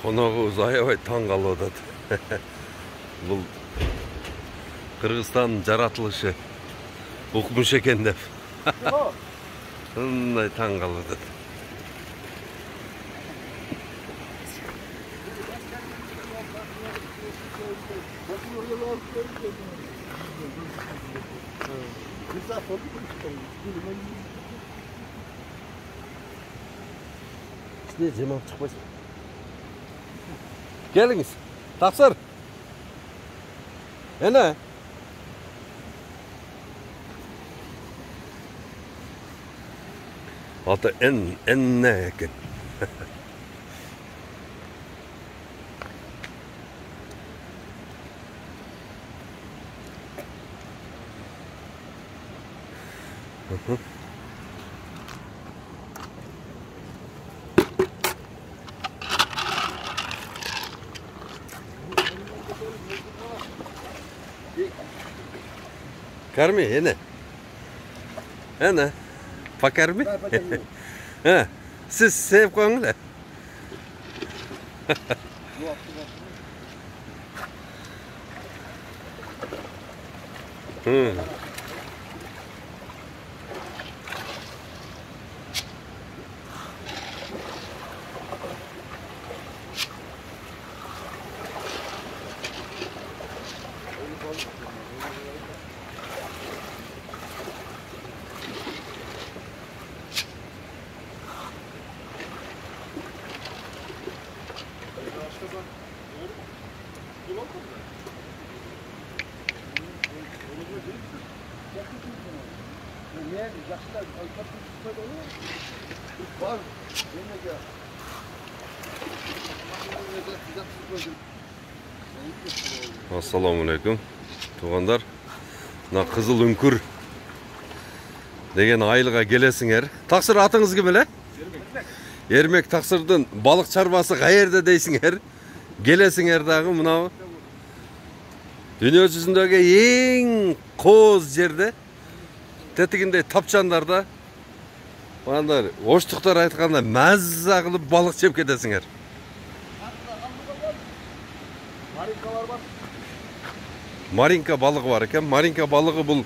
Konağımız aябай таң калып атат. Бул Кыргызстандын жаратылышы укмуш экен деп. Мындай таң калып атат. Ne Cemal çıkmasın. Geliniz. Taksır. Ne? Hatta en ne eken. Karmi, ne? Pakar mı? He, siz sevip koyun da. Assalamualaikum. Туғандар, мына қызыл үңкүр деген айылға келесіңер. Тақсыр атыңыз кім эле? Ермек Тақсырдың балық чарбасы қайерде дейсіңер? Келесіңер дағы мынау. Дүние жүзіндегі ең қоз жерде, тетігінде тапчандарда, оштықтар айтқанда мәзза қылып балық жеп кетесіңер. Маринка балығы бар екен. Маринка балығы бұл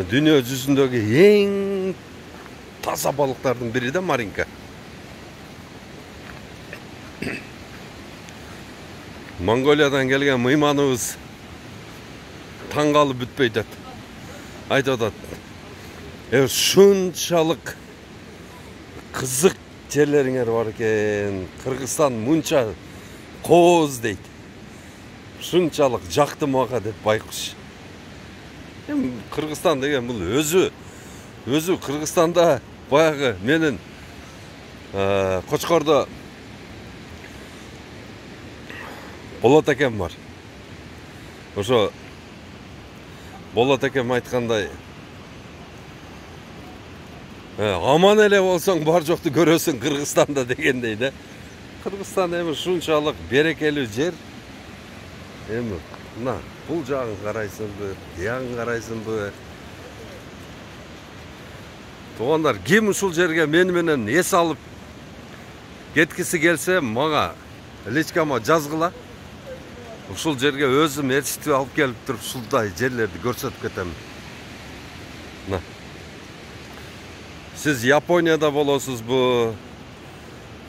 дүние жүзіндегі ең таза балықтардың бірі де Маринка. Монголиядан келген мейманымыз таңғалып бүтпейді. Айтып атат. Шунчалық қызық жерлеріңер бар екен. Қырғызстан мұнша қоз дейді. Шунчалық жақты маға деп байқұш. Қырғызстан деген бұл өзі Қырғызстанда баяғы менің Қошқарда Болат әкем бар. Ошо Болат әкем айтқандай, аман эле болсаң бар жоқты көресің Қырғызстанда дегендей де. Қырғызстан шунчалық берекелі жер. Бұл жағын қарайсын бі, яғын қарайсын бі. Туғандар, кем ұшыл жерге меніменен ес алып кеткісі келсе, маға личкама жазғыла. Ұшыл жерге өзім ерсітіп алып келіп тұрып, ұшылдай жерлерді көрсетіп кетемін. Сіз Японияда болосыз бі,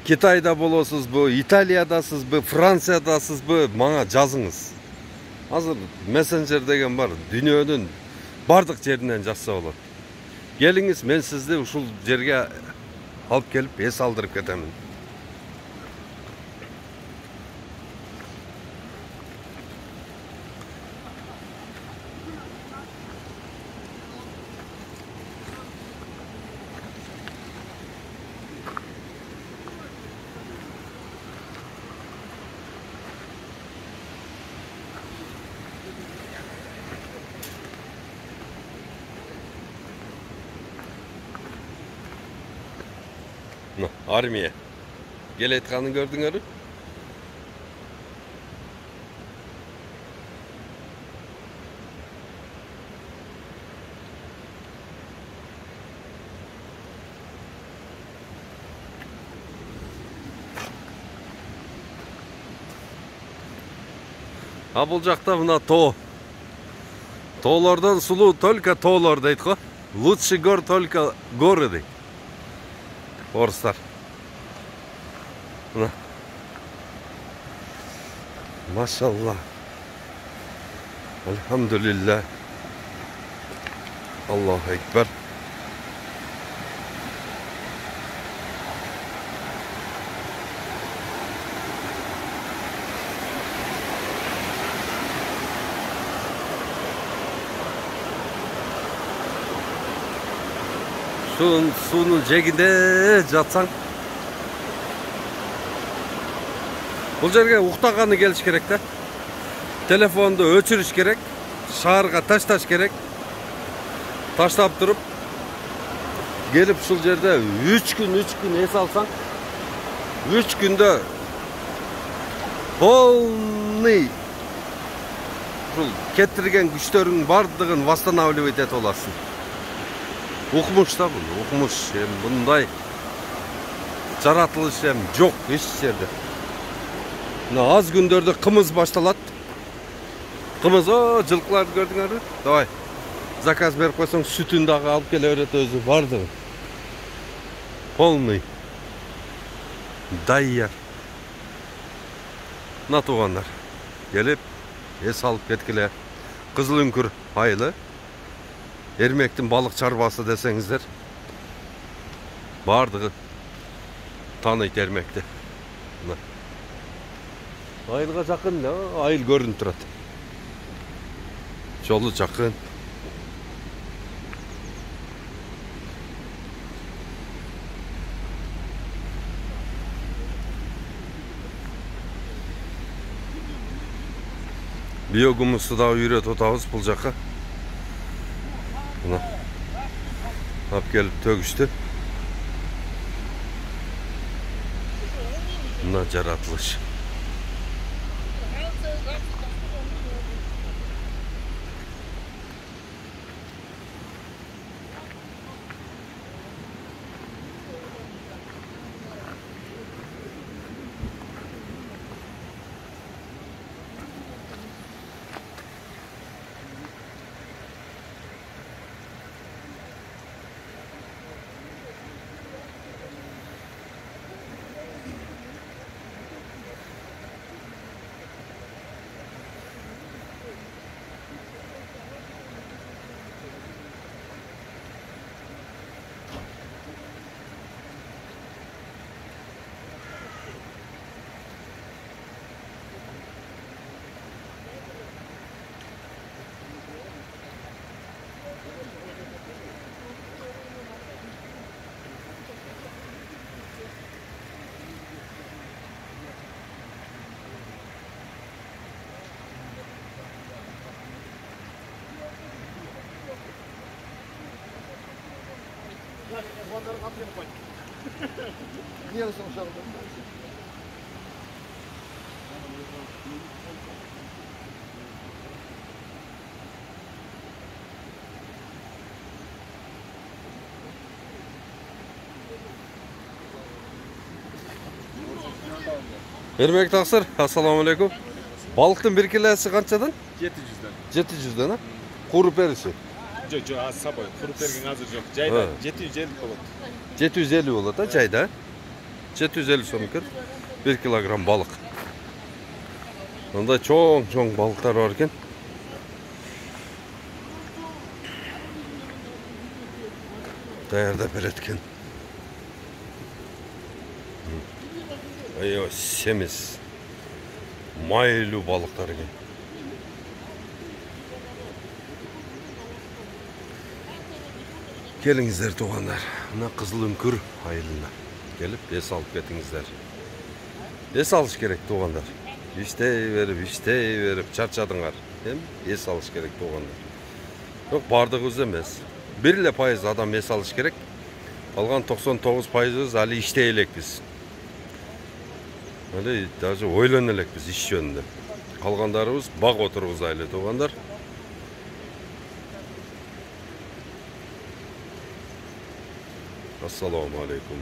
Китайда болосыз бі, Италиядасыз бі, Франциядасыз бі, маңа жазыңыз. Азыр мессенджер деген бар, дүниенің бардық жерінен жазса болады. Келіңіз, мен сізді ұшыл жерге алып келіп, ес алдырып кетемін. Armiye. Gel etkanını gördün mü? А бұл жақта мына тоо. Тоолордон сулуу только тоолор дейт го. Лучший гор только горы дейт. Орустар. Мына. Машалла. Алхамдулилля. Аллаху экбар. Суунун жегинде жатсаң, бул жерге уктаганы келиш керек да. Телефонду өчүрүш керек, шаарга ташташ керек. Таштап туруп, келип ушул жерде 3 күн эс алсаң, 3 күндө полный ушул кетирген күчтөрүңүн бардыгын восстанавливать этип аласың. Укмуш да бул, укмуш. Мындай жаратылыш жок эч жерде. Мына аз күндөрдө кымыз башталат. Кымыз, жылкыларды көрдүңөрбү? Давай. Заказ берип койсоң, сүтүн дагы алып келе берет өзү бардыгы. Полный. Дайяр. Мына туугандар. Келип, эс алып кеткиле. Кызыл үңкүр айылы. Эрмектин балык чарбасы десеңиздер, бардыгы тааныйт Эрмекти. Айылга жакын, айыл көрүнүп турат. Жолу жакын. Биогумусту дагы үйрөтүп атабыз бул жакка. Мына алып келип төгүштү. Мына жаратылыш. Эрмек Таксыр, ассаламу алейкум. Балыктын бир килосы канчадан? 700'den. 700'den, ha? Куруп бериши. Жоқ, аз сабай. Куруп берген азыр жоқ. Жайда 750 болот. 750 болот, ha, жайда. 750 сом экен. 1 килограмм балык. Мындай чоң балыктар бар экен. Даярдап берет экен. Айо, семиз. Майлуу балыктар экен. Келиңиздер туугандар. Мына Кызыл үңкүр айылына келип эс алып кетиңиздер. Эс алыш керек туугандар. Иштей берип чарчадыңар. Эс алыш керек туугандар. Жок, бардыгыбыз эмес. 1% адам эс алыш керек. Калган 99% али иштей элекпиз. Али даже ойлоно элекпиз иш жөнүндө. Калгандарыбыз баг отургузайлы туугандар. Assalamu alaikum.